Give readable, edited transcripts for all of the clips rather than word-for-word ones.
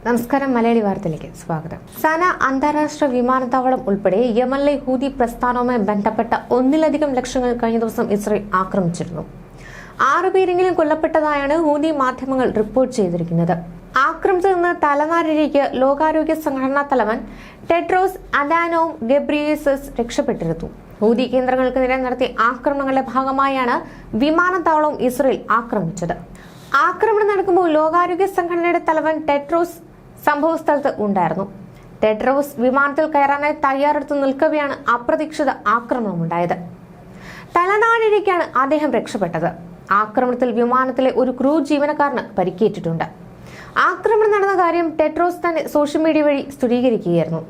നമസ്കാരം. മലയാളി വാർത്തയിലേക്ക് സ്വാഗതം. സന അന്താരാഷ്ട്ര വിമാനത്താവളം ഉൾപ്പെടെ യമനിലെ ഹൂതി പ്രസ്ഥാനവുമായി ബന്ധപ്പെട്ട ഒന്നിലധികം ലക്ഷ്യങ്ങൾ കഴിഞ്ഞ ദിവസം ഇസ്രയേൽ ആക്രമിച്ചിരുന്നു. 6 പേരെങ്കിലും കൊല്ലപ്പെട്ടതായാണ് ഹൂതി മാധ്യമങ്ങൾ റിപ്പോർട്ട് ചെയ്തിരിക്കുന്നത്. ആക്രമണത്തിൽ നിന്ന് തലനാരിഴയ്ക്ക് ലോകാരോഗ്യ സംഘടനാ തലവൻ ടെഡ്രോസ് അഡാനോം ഗബ്രിയേസസ് രക്ഷപ്പെട്ടിരുന്നു. ഹൂതി കേന്ദ്രങ്ങൾക്ക് നേരെ നടത്തിയ ആക്രമണങ്ങളുടെ ഭാഗമായാണ് വിമാനത്താവളവും ഇസ്രയേൽ ആക്രമിച്ചത്. ആക്രമണം നടക്കുമ്പോൾ ലോകാരോഗ്യ സംഘടനയുടെ തലവൻ ടെഡ്രോസ് സംഭവസ്ഥലത്ത് ഉണ്ടായിരുന്നു. ടെഡ്രോസ് വിമാനത്തിൽ കയറാനായി തയ്യാറെടുത്ത് നിൽക്കവെയാണ് അപ്രതീക്ഷിത ആക്രമണമുണ്ടായത്. തലനാരിഴയ്ക്കാണ് അദ്ദേഹം രക്ഷപ്പെട്ടത്. ആക്രമണത്തിൽ വിമാനത്തിലെ ഒരു ക്രൂ ജീവനക്കാരന് പരിക്കേറ്റിട്ടുണ്ട്. ആക്രമണം നടന്ന കാര്യം ടെഡ്രോസ് തന്നെ സോഷ്യൽ മീഡിയ വഴി സ്ഥിരീകരിക്കുകയായിരുന്നു.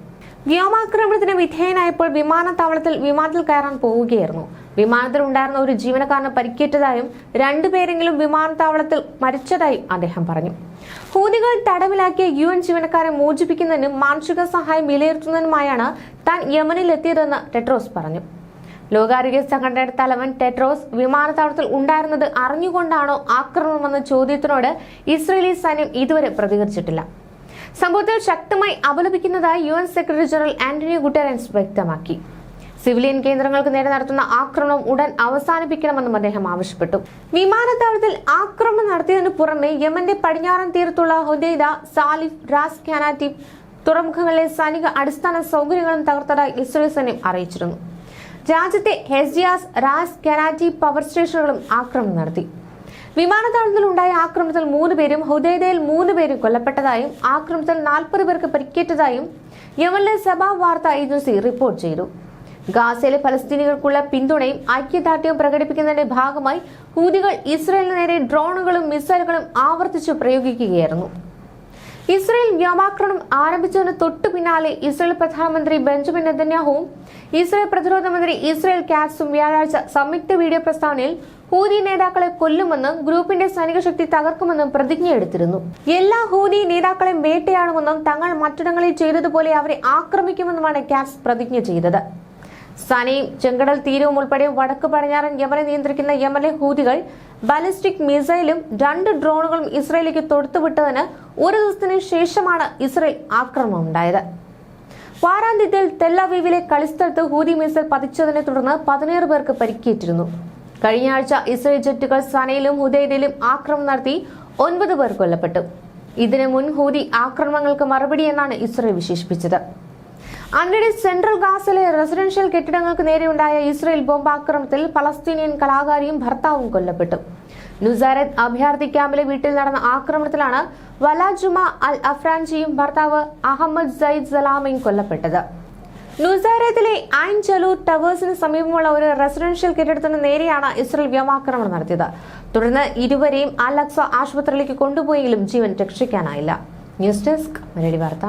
വ്യോമാക്രമണത്തിന് വിധേയനായപ്പോൾ വിമാനത്തിൽ കയറാൻ പോവുകയായിരുന്നു. വിമാനത്തിൽ ഉണ്ടായിരുന്ന ഒരു ജീവനക്കാരന് പരിക്കേറ്റതായും 2 പേരെങ്കിലും വിമാനത്താവളത്തിൽ മരിച്ചതായും അദ്ദേഹം പറഞ്ഞു. ഹൂതികൾ തടവിലാക്കിയ UN ജീവനക്കാരെ മോചിപ്പിക്കുന്നതിനും മാനുഷിക സഹായം വിലയിരുത്തുന്നതിനുമായാണ് താൻ യമനിൽ എത്തിയതെന്ന് ടെഡ്രോസ് പറഞ്ഞു. ലോകാരോഗ്യ സംഘടനയുടെ തലവൻ ടെഡ്രോസ് വിമാനത്താവളത്തിൽ ഉണ്ടായിരുന്നത് അറിഞ്ഞുകൊണ്ടാണോ ആക്രമണമെന്ന ചോദ്യത്തിനോട് ഇസ്രയേലി സൈന്യം ഇതുവരെ പ്രതികരിച്ചിട്ടില്ല. സംഭവത്തിൽ ശക്തമായി അപലപിക്കുന്നതായി UN secretary general Antonio Guterres വ്യക്തമാക്കി. സിവിലിയൻ കേന്ദ്രങ്ങൾക്ക് നേരെ നടത്തുന്ന ആക്രമണം ഉടൻ അവസാനിപ്പിക്കണമെന്നും അദ്ദേഹം ആവശ്യപ്പെട്ടു. വിമാനത്താവളത്തിൽ ആക്രമണം നടത്തിയതിനു പുറമെ യമന്റെ പടിഞ്ഞാറൻ തീരത്തുള്ള ഹുദൈദ, സാലിഫ്, റാസ് ഖനാറ്റീബ് തുറമുഖങ്ങളിലെ സൈനിക അടിസ്ഥാന സൗകര്യങ്ങളും തകർത്തതായി ഇസ്രയേൽ സൈന്യം അറിയിച്ചിരുന്നു. രാജ്യത്തെ ഹെസ്ജിയാസ്, റാസ് ഖനാറ്റീബ് പവർ സ്റ്റേഷനുകളും ആക്രമണം നടത്തി. വിമാനത്താവളത്തിൽ ഉണ്ടായ ആക്രമണത്തിൽ 3 പേരും ഹുദൈദയിൽ 3 പേരും കൊല്ലപ്പെട്ടതായും ആക്രമണത്തിൽ 40 പേർക്ക് പരിക്കേറ്റതായും യമനിലെ സബ വാർത്താ ഏജൻസി റിപ്പോർട്ട് ചെയ്തു. ഗാസയിലെ ഫലസ്തീനികൾക്കുള്ള പിന്തുണയും ഐക്യദാർഢ്യവും പ്രകടിപ്പിക്കുന്നതിന്റെ ഭാഗമായി ഹൂതികൾ ഇസ്രയേലിന് നേരെ ഡ്രോണുകളും മിസൈലുകളും ആവർത്തിച്ചു പ്രയോഗിക്കുകയായിരുന്നു. ഇസ്രയേൽ വ്യോമാക്രമണം ആരംഭിച്ചതിന് തൊട്ടു പിന്നാലെ ഇസ്രയേൽ പ്രധാനമന്ത്രി ബെഞ്ചമിൻ നെതന്യാഹുവും ഇസ്രയേൽ പ്രതിരോധ മന്ത്രി ഇസ്രയേൽ കാറ്റ്സും വ്യാഴാഴ്ച സംയുക്ത വീഡിയോ പ്രസ്താവനയിൽ ഹൂതി നേതാക്കളെ കൊല്ലുമെന്നും ഗ്രൂപ്പിന്റെ സൈനിക ശക്തി തകർക്കുമെന്നും പ്രതിജ്ഞയെടുത്തിരുന്നു. എല്ലാ ഹൂതി നേതാക്കളെയും വേട്ടയാടുമെന്നും തങ്ങൾ മറ്റിടങ്ങളിൽ ചെയ്തതുപോലെ അവരെ ആക്രമിക്കുമെന്നുമാണ് കാറ്റ്സ് പ്രതിജ്ഞ ചെയ്തത്. സനയും ചെങ്കടൽ തീരവും ഉൾപ്പെടെ വടക്ക് പടിഞ്ഞാറൻ യമനെ നിയന്ത്രിക്കുന്ന യമനിലെ ഹൂതികൾ ബാലിസ്റ്റിക് മിസൈലും 2 ഡ്രോണുകളും ഇസ്രയേലിലേക്ക് തൊടുത്തുവിട്ടതിന് 1 ദിവസത്തിന് ശേഷമാണ് ഇസ്രയേൽ ആക്രമണം ഉണ്ടായത്. വാരാന്ത്യത്തിൽ തെല്ലവീവിലെ കളിസ്ഥലത്ത് ഹൂതി മിസൈൽ പതിച്ചതിനെ തുടർന്ന് 17 പേർക്ക് പരിക്കേറ്റിരുന്നു. കഴിഞ്ഞ ആഴ്ച ഇസ്രയേൽ ജെറ്റുകൾ സനയിലും ഹുദൈദയിലും ആക്രമണം നടത്തി 9 പേർ കൊല്ലപ്പെട്ടു. ഇതിനു മുൻ ഹൂതി ആക്രമണങ്ങൾക്ക് മറുപടി എന്നാണ് ഇസ്രയേൽ വിശേഷിപ്പിച്ചത്. അതിനിടെ സെൻട്രൽ ഗാസയിലെ റെസിഡൻഷ്യൽ കെട്ടിടങ്ങൾക്ക് നേരെയുണ്ടായ ഇസ്രയേൽ ബോംബാക്രമണത്തിൽ ഫലസ്തീനിയൻ കലാകാരിയും ഭർത്താവും കൊല്ലപ്പെട്ടു. നുസൈറത്ത് അഭയാർത്ഥി ക്യാമ്പിലെ വീട്ടിൽ നടന്ന ആക്രമണത്തിലാണ് വലാജുമ അൽ അഫ്രാൻജിയും ഭർത്താവ് അഹമ്മദ് സയ്യിദ് സലാമയും കൊല്ലപ്പെട്ടത്. നുസൈറത്തിലെ ഐൻ ജലൂർ ടവേഴ്സിന് സമീപമുള്ള ഒരു റെസിഡൻഷ്യൽ കെട്ടിടത്തിന് നേരെയാണ് ഇസ്രയേൽ വ്യോമാക്രമണം നടത്തിയത്. തുടർന്ന് ഇരുവരെയും അൽ അക്സ ആശുപത്രിയിലേക്ക് കൊണ്ടുപോയെങ്കിലും ജീവൻ രക്ഷിക്കാനായില്ല. ന്യൂസ് ഡെസ്ക് മലയാളി വാർത്ത.